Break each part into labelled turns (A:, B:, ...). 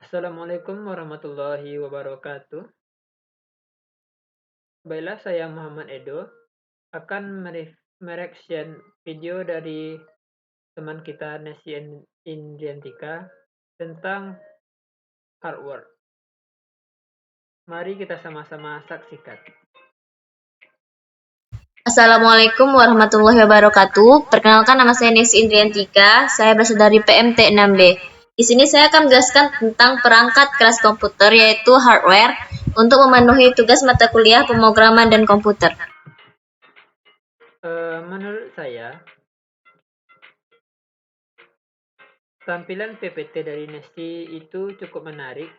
A: Assalamualaikum warahmatullahi wabarakatuh. Baiklah, saya Muhammad Edo akan mereaction video dari teman kita Nesi Indriantika tentang hard work. Mari kita sama-sama saksikan.
B: Assalamualaikum warahmatullahi wabarakatuh. Perkenalkan, nama saya Nesi Indriantika. Saya berasal dari PMT 6B. Di sini saya akan menjelaskan tentang perangkat keras komputer, yaitu hardware, untuk memenuhi tugas mata kuliah pemrograman dan komputer.
A: Menurut saya, tampilan PPT dari Nesi itu cukup menarik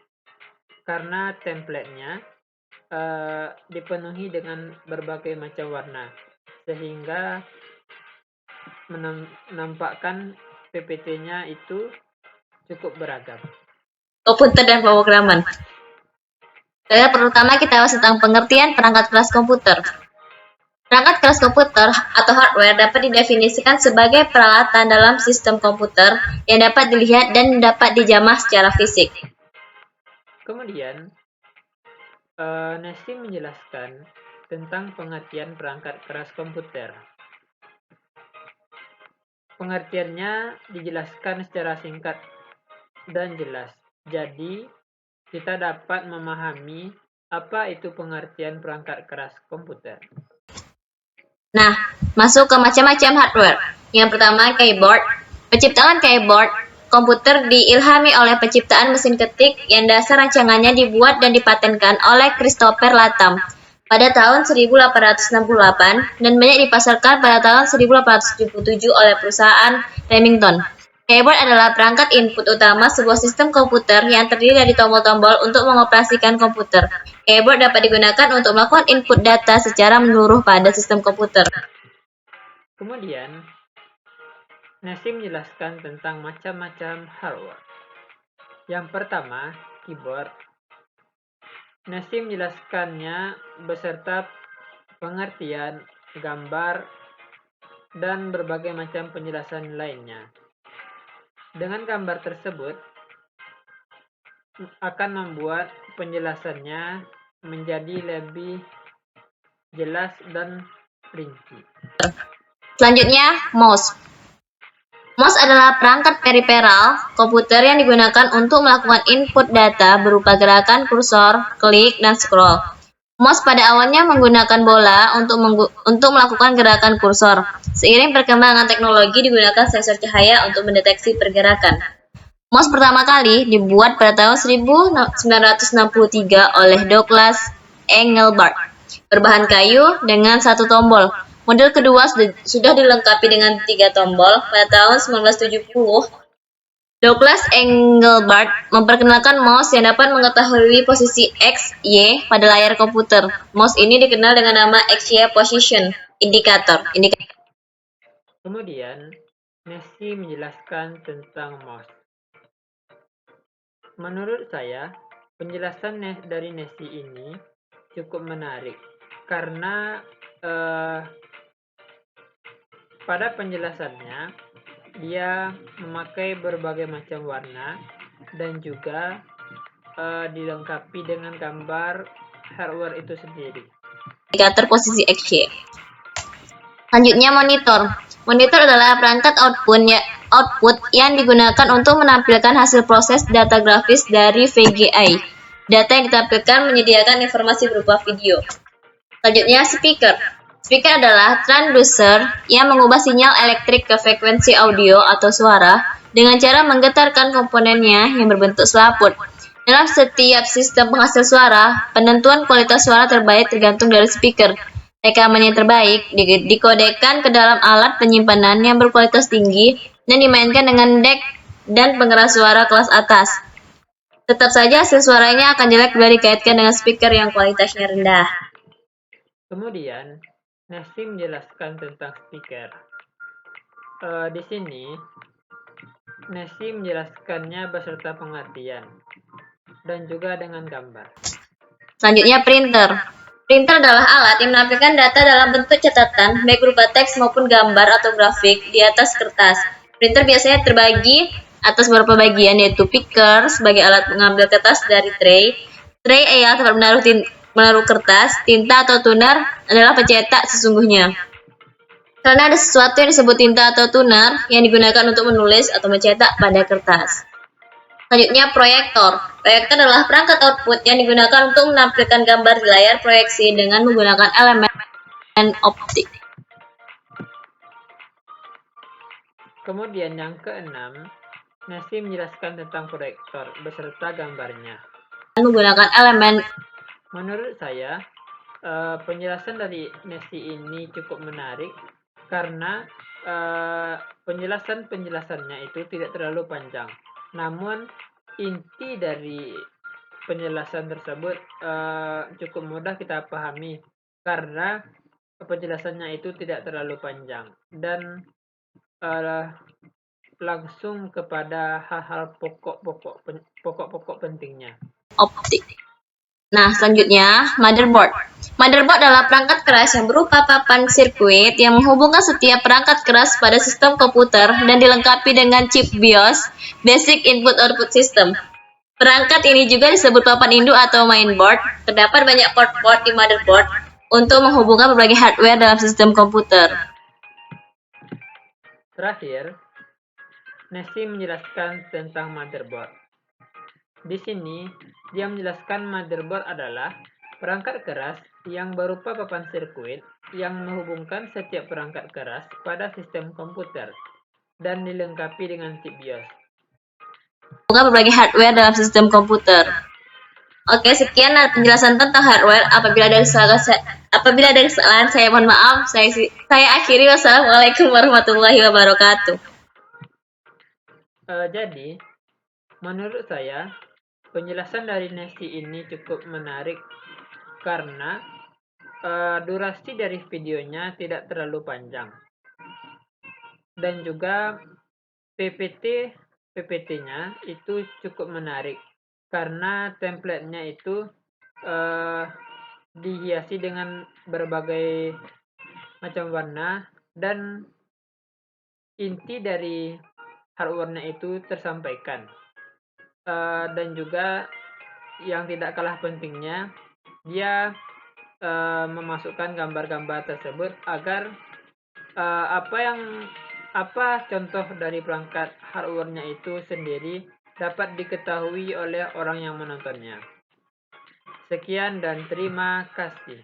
A: karena template-nya dipenuhi dengan berbagai macam warna, sehingga menampakkan PPT-nya itu cukup beragam.
B: Komputer dan pemrograman. Pertama kita bahas tentang pengertian perangkat keras komputer. Perangkat keras komputer atau hardware dapat didefinisikan sebagai peralatan dalam sistem komputer yang dapat dilihat dan dapat dijamah secara fisik.
A: Kemudian, Nesi menjelaskan tentang pengertian perangkat keras komputer. Pengertiannya dijelaskan secara singkat dan jelas. Jadi, kita dapat memahami apa itu pengertian perangkat keras komputer.
B: Nah, masuk ke macam-macam hardware. Yang pertama, keyboard. Penciptaan keyboard komputer diilhami oleh penciptaan mesin ketik yang dasar rancangannya dibuat dan dipatenkan oleh Christopher Latham pada tahun 1868 dan banyak dipasarkan pada tahun 1877 oleh perusahaan Remington. Keyboard adalah perangkat input utama sebuah sistem komputer yang terdiri dari tombol-tombol untuk mengoperasikan komputer. Keyboard dapat digunakan untuk melakukan input data secara menyeluruh pada sistem komputer.
A: Kemudian, Nesi menjelaskan tentang macam-macam hardware. Yang pertama, keyboard. Nesi menjelaskannya beserta pengertian, gambar, dan berbagai macam penjelasan lainnya. Dengan gambar tersebut akan membuat penjelasannya menjadi lebih jelas dan rinci.
B: Selanjutnya, mouse. Mouse adalah perangkat periferal komputer yang digunakan untuk melakukan input data berupa gerakan kursor, klik, dan scroll. Mouse pada awalnya menggunakan bola untuk melakukan gerakan kursor. Seiring perkembangan teknologi, digunakan sensor cahaya untuk mendeteksi pergerakan. Mouse pertama kali dibuat pada tahun 1963 oleh Douglas Engelbart, berbahan kayu dengan satu tombol. Model kedua sudah dilengkapi dengan 3 tombol pada tahun 1970. Douglas Engelbart memperkenalkan mouse yang dapat mengetahui posisi X, Y pada layar komputer. Mouse ini dikenal dengan nama XY Position Indicator.
A: Kemudian, Nesi menjelaskan tentang mouse. Menurut saya, penjelasan dari Nesi ini cukup menarik karena pada penjelasannya dia memakai berbagai macam warna dan juga dilengkapi dengan gambar hardware itu sendiri.
B: Indikator posisi XY. Selanjutnya, monitor. Monitor adalah perangkat output yang digunakan untuk menampilkan hasil proses data grafis dari VGA. Data yang ditampilkan menyediakan informasi berupa video. Selanjutnya, speaker. Speaker adalah transducer yang mengubah sinyal elektrik ke frekuensi audio atau suara dengan cara menggetarkan komponennya yang berbentuk selaput. Dalam setiap sistem penghasil suara, penentuan kualitas suara terbaik tergantung dari speaker. Rekaman yang terbaik dikodekan ke dalam alat penyimpanan yang berkualitas tinggi dan dimainkan dengan deck dan pengeras suara kelas atas. Tetap saja hasil suaranya akan jelek bila dikaitkan dengan speaker yang kualitasnya rendah.
A: Kemudian, Nesi menjelaskan tentang speaker. Di sini, Nesi menjelaskannya beserta pengertian dan juga dengan gambar.
B: Selanjutnya, printer. Printer adalah alat yang menampilkan data dalam bentuk catatan, baik berupa teks maupun gambar atau grafik, di atas kertas. Printer biasanya terbagi atas beberapa bagian, yaitu picker sebagai alat mengambil kertas dari tray, adalah tempat menaruh kertas, tinta atau tuner adalah pencetak sesungguhnya. Karena ada sesuatu yang disebut tinta atau tuner yang digunakan untuk menulis atau mencetak pada kertas. Selanjutnya, proyektor. Proyektor adalah perangkat output yang digunakan untuk menampilkan gambar di layar proyeksi dengan menggunakan elemen optik.
A: Kemudian yang keenam, Nasi menjelaskan tentang proyektor beserta gambarnya.
B: Menggunakan elemen.
A: Menurut saya, penjelasan dari Nasi ini cukup menarik karena penjelasannya itu tidak terlalu panjang. Namun inti dari penjelasan tersebut cukup mudah kita pahami karena penjelasannya itu tidak terlalu panjang dan langsung kepada hal-hal pokok pentingnya.
B: Optik. Nah, selanjutnya, motherboard. Motherboard adalah perangkat keras yang berupa papan sirkuit yang menghubungkan setiap perangkat keras pada sistem komputer dan dilengkapi dengan chip BIOS, Basic Input Output System. Perangkat ini juga disebut papan induk atau mainboard. Terdapat banyak port-port di motherboard untuk menghubungkan berbagai hardware dalam sistem komputer.
A: Terakhir, Nasi menjelaskan tentang motherboard. Di sini, dia menjelaskan motherboard adalah perangkat keras yang berupa papan sirkuit yang menghubungkan setiap perangkat keras pada sistem komputer dan dilengkapi dengan chip BIOS.
B: Berbagai hardware dalam sistem komputer. Oke, sekian penjelasan tentang hardware. Apabila ada kesalahan, saya mohon maaf. Saya akhiri. Wassalamualaikum warahmatullahi wabarakatuh.
A: Jadi, menurut saya, penjelasan dari Nasi ini cukup menarik karena durasi dari videonya tidak terlalu panjang. Dan juga PPT-nya itu cukup menarik karena template-nya itu dihiasi dengan berbagai macam warna dan inti dari hardware-nya itu tersampaikan. Dan juga yang tidak kalah pentingnya, dia memasukkan gambar-gambar tersebut agar apa contoh dari perangkat hardware-nya itu sendiri dapat diketahui oleh orang yang menontonnya. Sekian dan terima kasih.